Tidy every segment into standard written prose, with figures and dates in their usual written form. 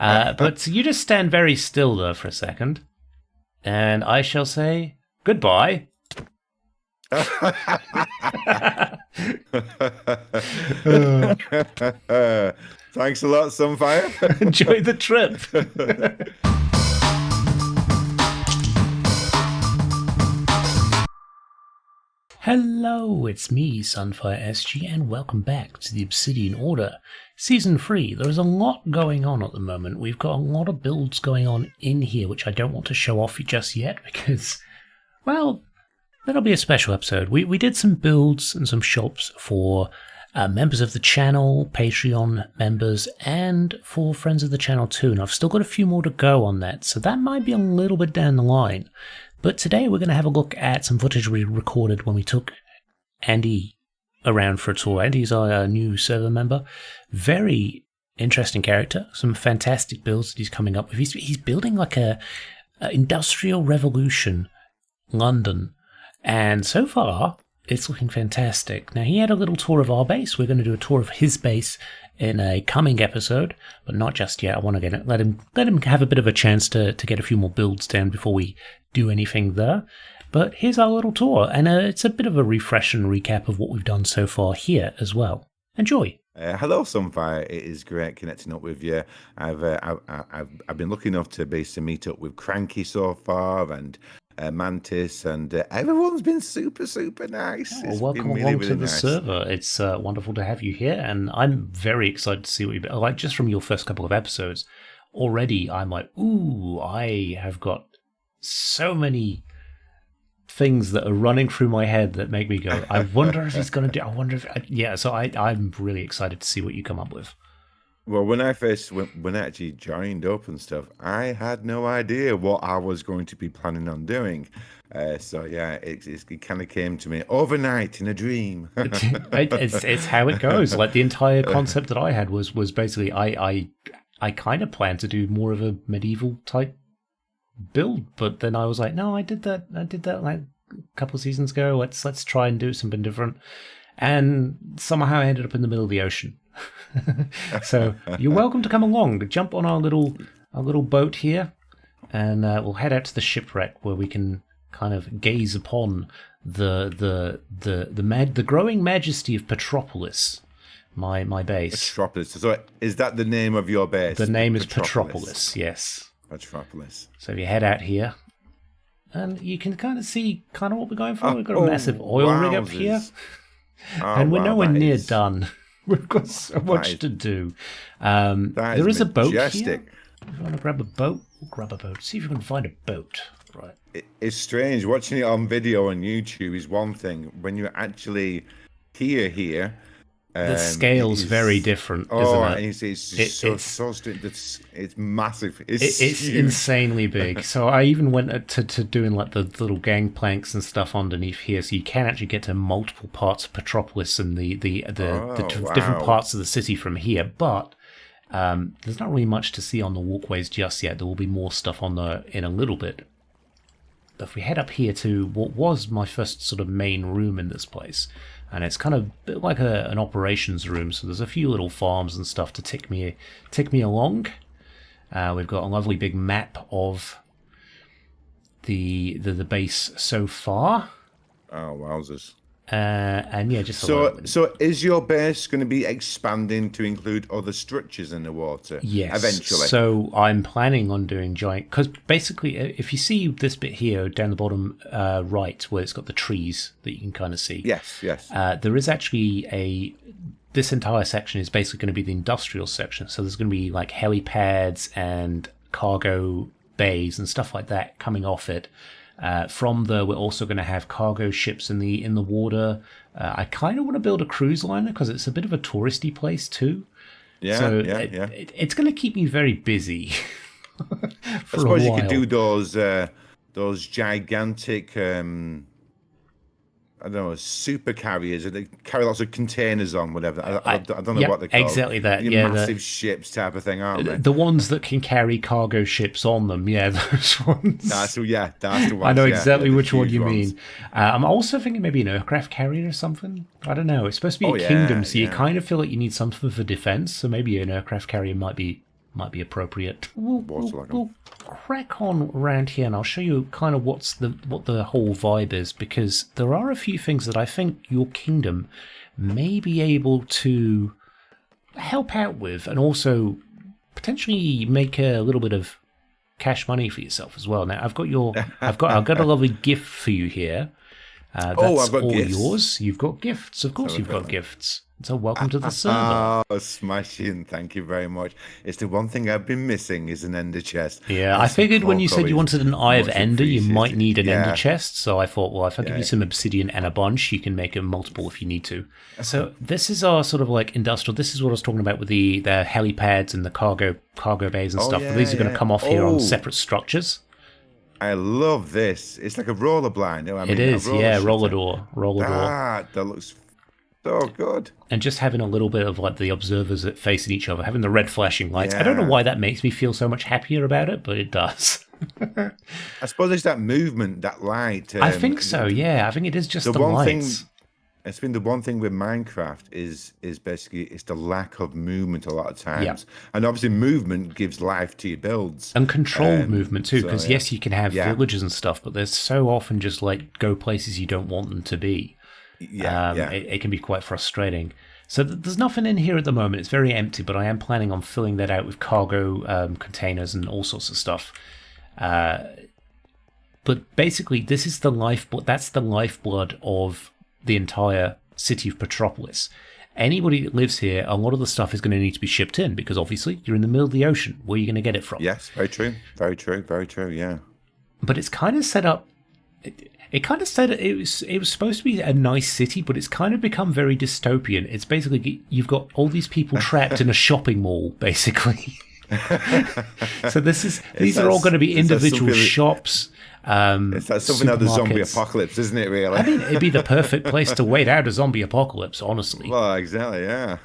But you just stand very still there for a second, and I shall say goodbye. Thanks a lot, Sunfire. Enjoy the trip. Hello, it's me, Sunfire SG, and welcome back to the Obsidian Order. Season 3, there is a lot going on at the moment. We've got a lot of builds going on in here, which I don't want to show off just yet, because, well, that'll be a special episode. We did some builds and some shops for members of the channel, Patreon members, and for friends of the channel too, and I've still got a few more to go on that, so that might be a little bit down the line. But today we're going to have a look at some footage we recorded when we took Andy around for a tour. Andy's our new server member. Very interesting character. Some fantastic builds that he's coming up with. He's building like a industrial revolution London. And so far, it's looking fantastic. Now, he had a little tour of our base. We're going to do a tour of his base in a coming episode, but not just yet. I want to let him have a bit of a chance to get a few more builds down before we do anything there. But here's our little tour, and it's a bit of a refresh and recap of what we've done so far here as well. Enjoy. Hello, Sunfire. It is great connecting up with you. I've been lucky enough to basically meet up with Cranky so far, and Mantis, and everyone's been super nice. Oh, welcome along to the server. It's wonderful to have you here, and I'm very excited to see what you like. Just from your first couple of episodes, already I'm like, ooh, I have got so many things that are running through my head that make me go, I wonder if he's going to do. I wonder if, yeah. So I'm really excited to see what you come up with. Well, when I actually joined up and stuff, I had no idea what I was going to be planning on doing. So yeah, it kind of came to me overnight in a dream. it's how it goes. Like the entire concept that I had was basically I kind of planned to do more of a medieval type build, but then I was like, no, I did that like a couple of seasons ago. Let's try and do something different. And somehow I ended up in the middle of the ocean. So you're welcome to come along, jump on our little boat here, and we'll head out to the shipwreck where we can kind of gaze upon the growing majesty of Petropolis, my base. Petropolis. So is that the name of your base? The name is Petropolis. Yes. Petropolis. So if you head out here, and you can kind of see what we're going for. We've got a massive oil rig up here, and we're nowhere near done. We've got so much to do. There is a boat here. If you want to grab a boat, we'll grab a boat. See if you can find a boat. Right. It's strange. Watching it on video on YouTube is one thing. When you're actually here, the scale's very different, isn't it? It's massive. It's insanely big. So I even went to doing like the little gangplanks and stuff underneath here, so you can actually get to multiple parts of Petropolis and the different parts of the city from here. But there's not really much to see on the walkways just yet. There will be more stuff in a little bit. But if we head up here to what was my first sort of main room in this place, and it's kind of a bit like an operations room, so there's a few little farms and stuff to tick me along. We've got a lovely big map of the base so far. Oh, wowzers. And yeah, just so is your base going to be expanding to include other structures in the water? Yes, eventually. So I'm planning on doing giant, because basically, if you see this bit here down the bottom right, where it's got the trees that you can kind of see. Yes. There is actually this entire section is basically going to be the industrial section. So there's going to be like helipads and cargo bays and stuff like that coming off it. From there, we're also going to have cargo ships in the water. I kind of want to build a cruise liner because it's a bit of a touristy place too. Yeah, it's going to keep me very busy. I suppose you could do those gigantic, I don't know, super carriers. They carry lots of containers on, whatever. I don't know what they're called. Exactly that. Massive ships type of thing, aren't they? The ones that can carry cargo ships on them. Yeah, those ones. That's the ones. I know exactly which one you mean. I'm also thinking maybe an aircraft carrier or something. I don't know. It's supposed to be a kingdom, so you kind of feel like you need something for defense. So maybe an aircraft carrier might be might be appropriate. Waterlogging. We'll crack on around here, and I'll show you kind of what the whole vibe is, because there are a few things that I think your kingdom may be able to help out with, and also potentially make a little bit of cash money for yourself as well. Now, I've got a lovely gift for you here. That's I've got all gifts. yours. You've got gifts. Of course, you've got gifts. So welcome to the server. Oh, smashing. Thank you very much. It's the one thing I've been missing is an ender chest. Yeah, I figured when you said you wanted an Eye of Ender, you might need an ender chest. So I thought, well, if I give you some obsidian and a bunch, you can make a multiple if you need to. So this is our sort of like industrial. This is what I was talking about with the helipads and the cargo bays and stuff. But these are going to come off here on separate structures. I love this. It's like a roller blind. It is, roller door. That looks so good. And just having a little bit of like the observers facing each other, having the red flashing lights. I don't know why that makes me feel so much happier about it, but it does. I suppose it's that movement, that light. I think so, yeah. I think it is just the lights. It's been the one thing with Minecraft is basically it's the lack of movement a lot of times. And obviously movement gives life to your builds. And controlled movement too, because yes, you can have villages and stuff, but there's so often just like go places you don't want them to be. It can be quite frustrating. So there's nothing in here at the moment. It's very empty, but I am planning on filling that out with cargo containers and all sorts of stuff. But basically, this is the lifeblood. That's the lifeblood of the entire city of Petropolis. Anybody that lives here, a lot of the stuff is going to need to be shipped in, because obviously you're in the middle of the ocean. Where are you going to get it from? Yes, very true. Very true. Very true, yeah. But it's kind of set up... It kind of said it was supposed to be a nice city, but it's kind of become very dystopian. It's basically, you've got all these people trapped in a shopping mall, basically. So these are all going to be individual shops. It's like something out of the zombie apocalypse, isn't it, really? I mean, it'd be the perfect place to wait out a zombie apocalypse, honestly. Well, exactly, yeah.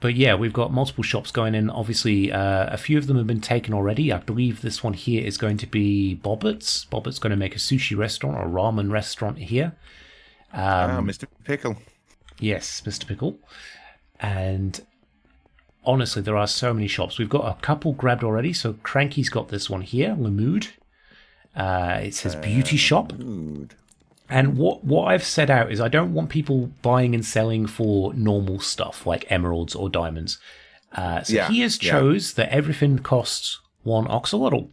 But yeah, we've got multiple shops going in. Obviously, a few of them have been taken already. I believe this one here is going to be Bobbitt's. Bobbitt's going to make a sushi restaurant or a ramen restaurant here. Mr. Pickle. Yes, Mr. Pickle. And honestly, there are so many shops. We've got a couple grabbed already. So Cranky's got this one here, Lamood. It's his beauty shop. And what I've set out is I don't want people buying and selling for normal stuff like emeralds or diamonds. He has chose that everything costs 1 oxalotl.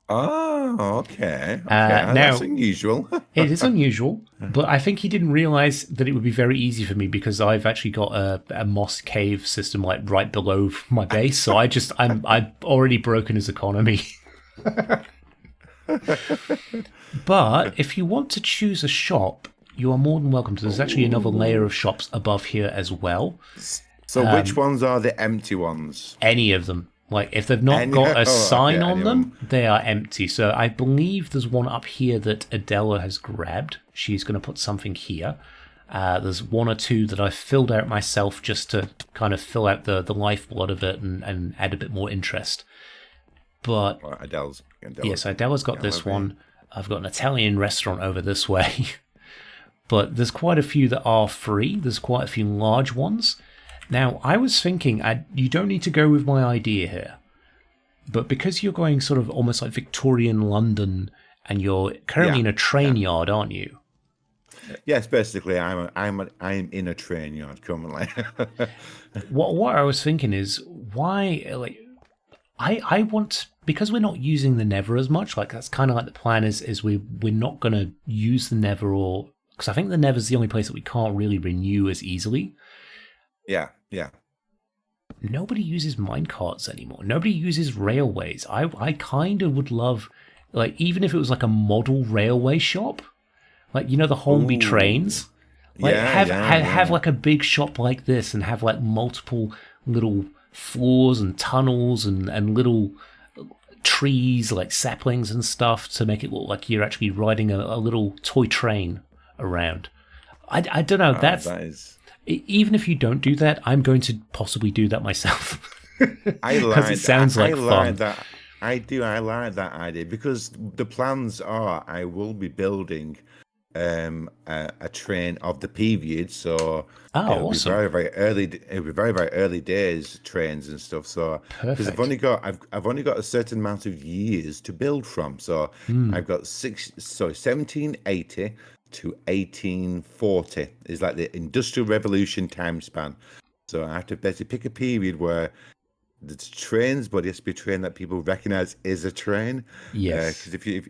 Oh, okay. Now, that's unusual. It is unusual, but I think he didn't realize that it would be very easy for me, because I've actually got a moss cave system like right below my base. So I've already broken his economy. But if you want to choose a shop, you are more than welcome to. There's actually another layer of shops above here as well. So which ones are the empty ones? Any of them. Like, if they've not got a sign on them, they are empty. So I believe there's one up here that Adela has grabbed. She's going to put something here. There's one or two that I've filled out myself just to kind of fill out the lifeblood of it and add a bit more interest. But Adela's got this one. I've got an Italian restaurant over this way. But there's quite a few that are free. There's quite a few large ones. Now, I was thinking, you don't need to go with my idea here. But because you're going sort of almost like Victorian London, and you're currently in a train yard, aren't you? Yes, basically, I'm in a train yard currently. What I was thinking is, why, like, I want, because we're not using the Nether as much, like that's kind of like the plan is we're not going to use the Nether, or because I think the Nether's the only place that we can't really renew as easily. Yeah. Nobody uses minecarts anymore. Nobody uses railways. I kind of would love, like, even if it was like a model railway shop, like, you know, the Holmby trains, like have like a big shop like this, and have like multiple little floors and tunnels and little trees like saplings and stuff to make it look like you're actually riding a little toy train around. I don't know. That is... Even if you don't do that, I'm going to possibly do that myself. Because it sounds like fun. I like that idea, because the plans are I will be building a train of the period, so it'll be awesome. very very early. It'll be very very early days trains and stuff. So because Perfect. I've only got a certain amount of years to build from. So Hmm. I've got 1780 to 1840 is like the Industrial Revolution time span. So I have to basically pick a period where it's trains, but it has to be a train that people recognize is a train. Yes. Because if you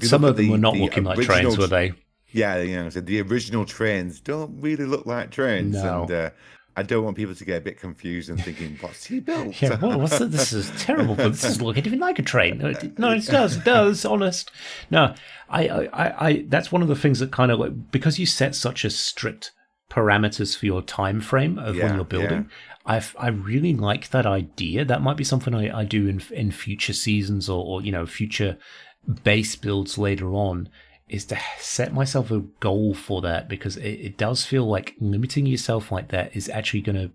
Some look at of them were not the looking like trains, original, were they? yeah, so the original trains don't really look like trains, and No. I don't want people to get a bit confused and thinking, "What's he built?" Yeah, what's that? This is terrible, but this is looking even like a train. No, it does. It does. Honest. No, that's one of the things that kind of like, because you set such a strict parameters for your time frame of when Yeah, you're yeah. building. I really like that idea. That might be something I do in future seasons or future base builds later on. Is to set myself a goal for that because it does feel like limiting yourself like that is actually going to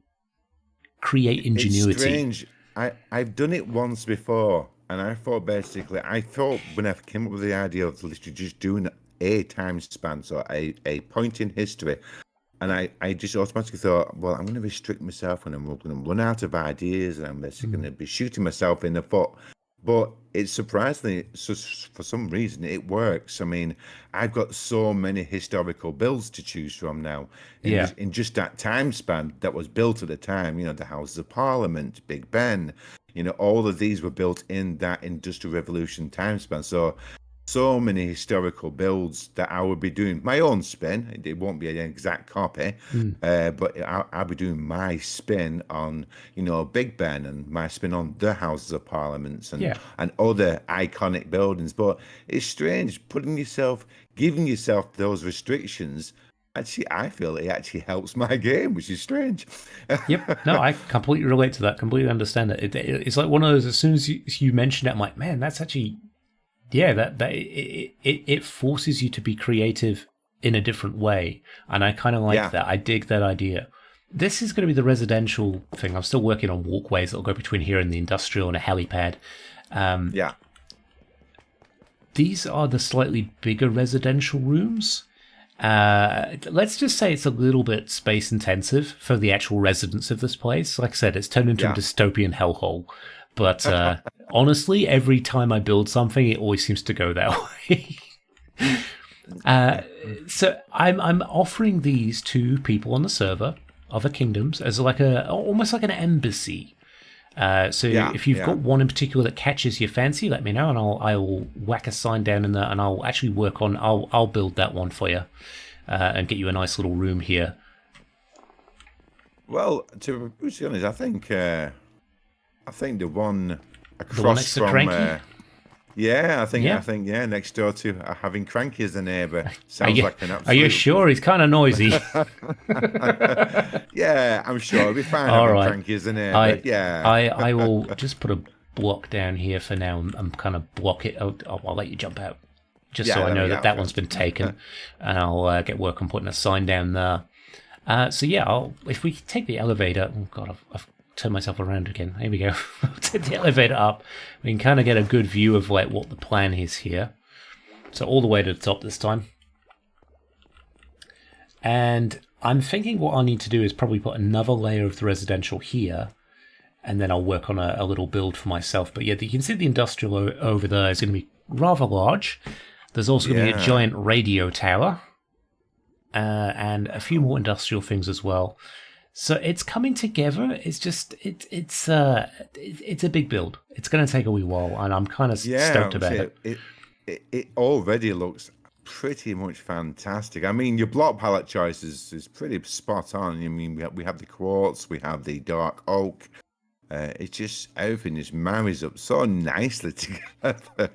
create It's ingenuity. strange. I've done it once before, and I thought when I came up with the idea of literally just doing a time span, so a point in history, and I just automatically thought, well, I'm going to restrict myself, and I'm going to run out of ideas, and I'm basically Mm. going to be shooting myself in the foot. But it's surprisingly, so for some reason, it works. I mean, I've got so many historical builds to choose from now, Yeah. in just that time span that was built at the time. The Houses of Parliament, Big Ben, all of these were built in that Industrial Revolution time span. So many historical builds that I would be doing my own spin. It won't be an exact copy, Mm. but I'll be doing my spin on, Big Ben and my spin on the Houses of Parliaments Yeah. and other iconic buildings. But it's strange giving yourself those restrictions. Actually, I feel it actually helps my game, which is strange. Yep. No, I completely relate to that. Completely understand it. It's like one of those. As soon as you mention it, I'm like, man, that's actually yeah. That it forces you to be creative in a different way, and I kind of like Yeah, that. I dig that idea. This is going to be the residential thing. I'm still working on walkways that'll go between here and the industrial and a helipad. yeah, These are the slightly bigger residential rooms. Let's just say it's a little bit space intensive for the actual residents of this place. Like I said, it's turned into a yeah. dystopian hellhole. But honestly, every time I build something, it always seems to go that way. So I'm offering these to people on the server, other kingdoms, as like almost like an embassy. So Yeah, if you've got yeah. one in particular that catches your fancy, let me know, and I'll whack a sign down in there, and I'll actually work on. I'll build that one for you, and get you a nice little room here. Well, to be honest, I think the one The one across next to from Cranky. yeah, I Yeah. think yeah, next door to having Cranky as a neighbour Are sounds you like an are you absolute. sure he's kind of noisy? Yeah, I'm sure it'll be fine All having right. Cranky as a neighbour. I Yeah, I will just put a block down here for now and kind of block it. I'll let you jump out, just so yeah, I let me know get that out that one's first. been taken, and I'll get work on putting a sign down there. So yeah, if we take the elevator. Oh God, I've turned myself around again. Here we go. Take the elevator up. We can kind of get a good view of like what the plan is here. So all the way to the top this time. And I'm thinking what I need to do is probably put another layer of the residential here, and then I'll work on a little build for myself. But yeah, you can see the industrial over there is going to be rather large. There's also going to be a Yeah, giant radio tower, and a few more industrial things as well. So it's coming together. It's just it's a big build. It's going to take a wee while, and I'm kind of yeah. stoked I'm about saying it. it already looks pretty much fantastic. I mean, your block palette choice is pretty spot on. I mean, we have the quartz, we have the dark oak. It's just everything just marries up so nicely together. Yeah,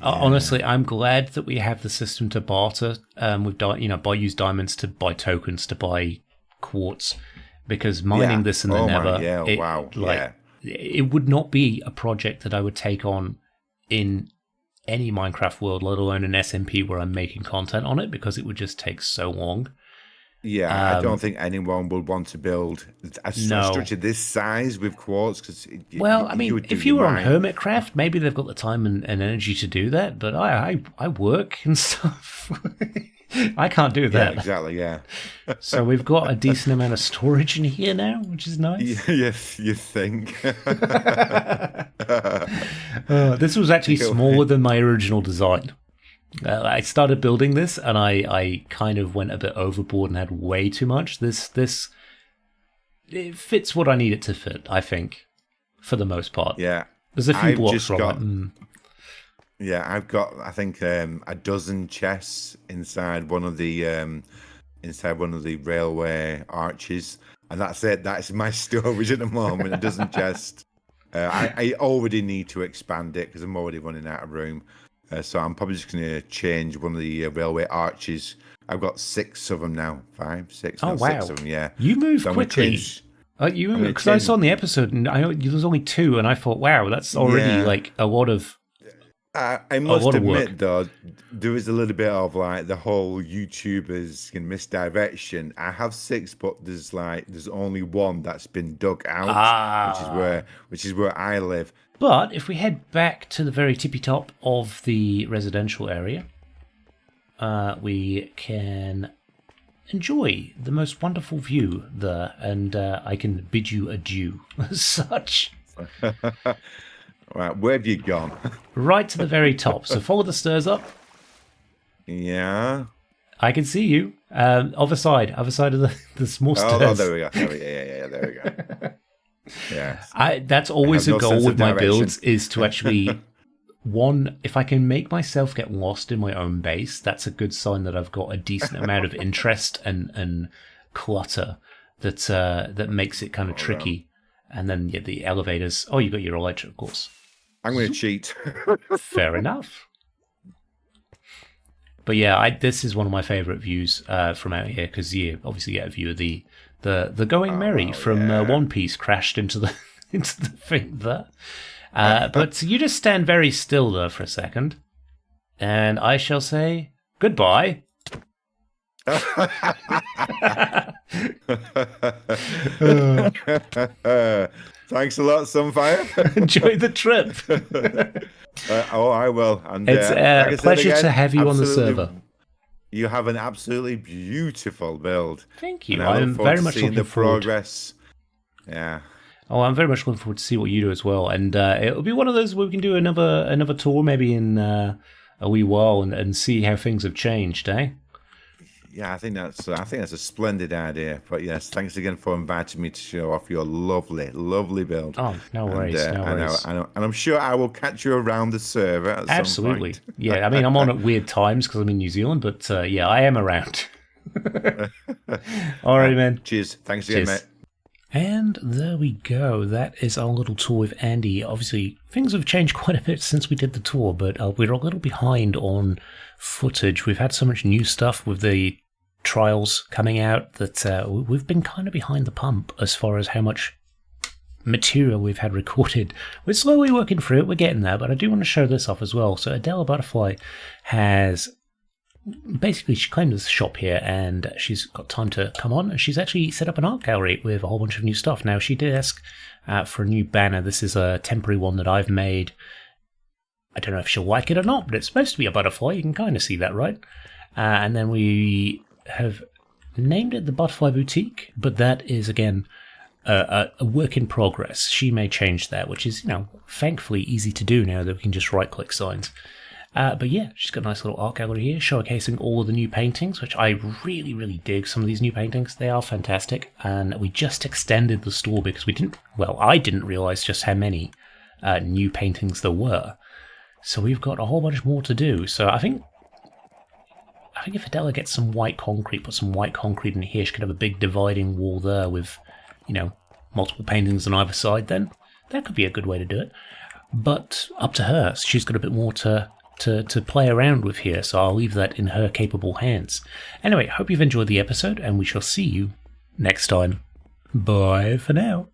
Honestly, I'm glad that we have the system to barter with buy use diamonds to buy tokens to buy quartz, because mining yeah. this in the Oh my, Nether, yeah. Wow, yeah. it would not be a project that I would take on in any Minecraft world, let alone an SMP where I'm making content on it, because it would just take so long. Yeah, I don't think anyone would want to build a No. structure this size with quartz because Well, I you mean, would do if your you were on mine. Hermitcraft, maybe they've got the time and energy to do that, but I work and stuff. I can't do Yeah, that. exactly. Yeah. So we've got a decent amount of storage in here now, which is nice. Yes, you think. This was actually smaller than my original design. I started building this, and I kind of went a bit overboard and had way too much. This it fits what I need it to fit, I think, for the most part. Yeah. There's a few blocks wrong. Yeah, I've got I think a dozen chests inside one of the railway arches, and that's it. That's my storage at the moment. A dozen chests. I already need to expand it because I'm already running out of room. So I'm probably just going to change one of the railway arches. I've got 6 of them now. 5, 6. Oh, no, wow. 6 of them, yeah. You move quickly. Because I saw in the episode, and there was only 2, and I thought, wow, that's already like a lot of. I must admit, though, there is a little bit of like the whole YouTubers in misdirection. I have 6, but there's only 1 that's been dug out, which is where I live. But if we head back to the very tippy top of the residential area, we can enjoy the most wonderful view there, and I can bid you adieu as such. Right, where have you gone? Right to the very top. So follow the stairs up. Yeah. I can see you. Other side of the small stairs. Oh, there we go. Yeah, there we go. Yeah. That's always a goal with my builds, is to actually, if I can make myself get lost in my own base, that's a good sign that I've got a decent amount of interest and clutter that makes it kind of tricky. And then the elevators. Oh, you got your electric, of course. I'm going to cheat. Fair enough. But yeah, this is one of my favorite views from out here, because you obviously get a view of the Going Merry from One Piece crashed into the thing there. But you just stand very still there for a second, and I shall say goodbye. Thanks a lot, Sunfire. Enjoy the trip. I will. And it's a pleasure to have you on the server. You have an absolutely beautiful build. Thank you. I'm very much looking forward. Progress. Yeah. Oh, I'm very much looking forward to see what you do as well. And it'll be one of those where we can do another tour, maybe in a wee while, and see how things have changed, eh? Yeah, I think that's a splendid idea. But yes, thanks again for inviting me to show off your lovely, lovely build. Oh, no worries, no worries. I know, and I'm sure I will catch you around the server at Absolutely. some point. Yeah, I mean, I'm on at weird times because I'm in New Zealand, but yeah, I am around. All right, man. Cheers. Thanks again, mate. And there we go. That is our little tour with Andy. Obviously, things have changed quite a bit since we did the tour, but we're a little behind on footage. We've had so much new stuff with the trials coming out that we've been kind of behind the pump as far as how much material we've had recorded. We're slowly working through it. We're getting there, but I do want to show this off as well. So Adela Butterfly has... Basically, she claimed this shop here, and she's got time to come on, and she's actually set up an art gallery with a whole bunch of new stuff. Now, she did ask for a new banner. This is a temporary one that I've made. I don't know if she'll like it or not, but it's supposed to be a butterfly. You can kind of see that, right? And then we have named it the Butterfly Boutique, but that is, again, a work in progress. She may change that, which is, thankfully easy to do now that we can just right-click signs. But yeah, she's got a nice little art gallery here showcasing all of the new paintings, which I really, really dig. Some of these new paintings, they are fantastic. And we just extended the store because I didn't realize just how many new paintings there were. So we've got a whole bunch more to do. So I think if Adela gets some white concrete, put some white concrete in here, she could have a big dividing wall there with, multiple paintings on either side, then that could be a good way to do it. But up to her. She's got a bit more to play around with here, so I'll leave that in her capable hands. Anyway, hope you've enjoyed the episode, and we shall see you next time. Bye for now.